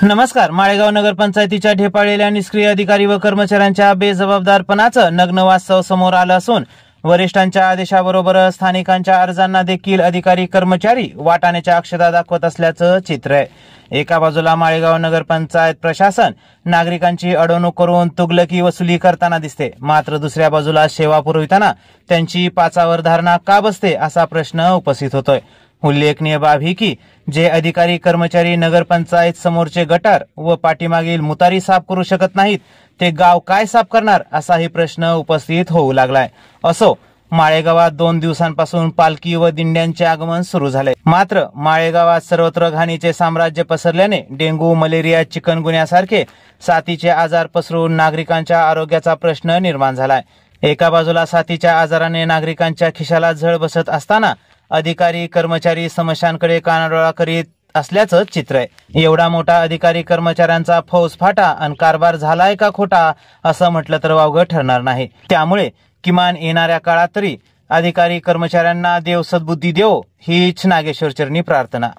नमस्कार. माळेगाव नगरपंचायतीच्या ढेपाळलेल्या निष्क्रिय अधिकारी व कर्मचाऱ्यांच्या बेजबाबदारपणाचं नग्न वास्तव समोर आलं असून वरिष्ठांच्या आदेशाबरोबर स्थानिकांच्या अर्जांना देखील अधिकारी कर्मचारी वाटाण्याच्या अक्षता दाखवत असल्याचं चित्र आहे. एका बाजूला माळेगाव नगरपंचायत प्रशासन नागरिकांची अडवणूक करून तुगलकी वसुली करताना दिसते, मात्र दुसऱ्या बाजूला सेवा पुरविताना त्यांची पाचावर धारणा का बसते असा प्रश्न उपस्थित होतोय. उल्लेखनीय बाब ही की जे अधिकारी कर्मचारी नगरपंचायत समोरचे गटार व पाठीमागील मुतारी साफ करू शकत नाहीत ते गाव काय साफ करणार असाही प्रश्न उपस्थित होऊ लागलाय. असो, माळेगावात 2 दिवसांपासून पालखी व दिंड्यांचे आगमन सुरू झाले, मात्र माळेगावात सर्वत्र घाणीचे साम्राज्य पसरल्याने डेंग्यू, मलेरिया, चिकनगुन्यासारखे साथीचे आजार पसरून नागरिकांच्या आरोग्याचा प्रश्न निर्माण झालाय. एका बाजूला साथीच्या आजाराने नागरिकांच्या खिशाला झळ बसत असताना अधिकारी कर्मचारी समस्यांकडे कानाडोळा करीत असल्याचं चित्र आहे. एवढा मोठा अधिकारी कर्मचाऱ्यांचा फौजफाटा आणि कारभार झालाय का खोटा असं म्हटलं तर वावगं ठरणार नाही. त्यामुळे किमान येणाऱ्या काळात तरी अधिकारी कर्मचाऱ्यांना देव सद्बुद्धी देवो हीच नागेश्वर चरणी प्रार्थना.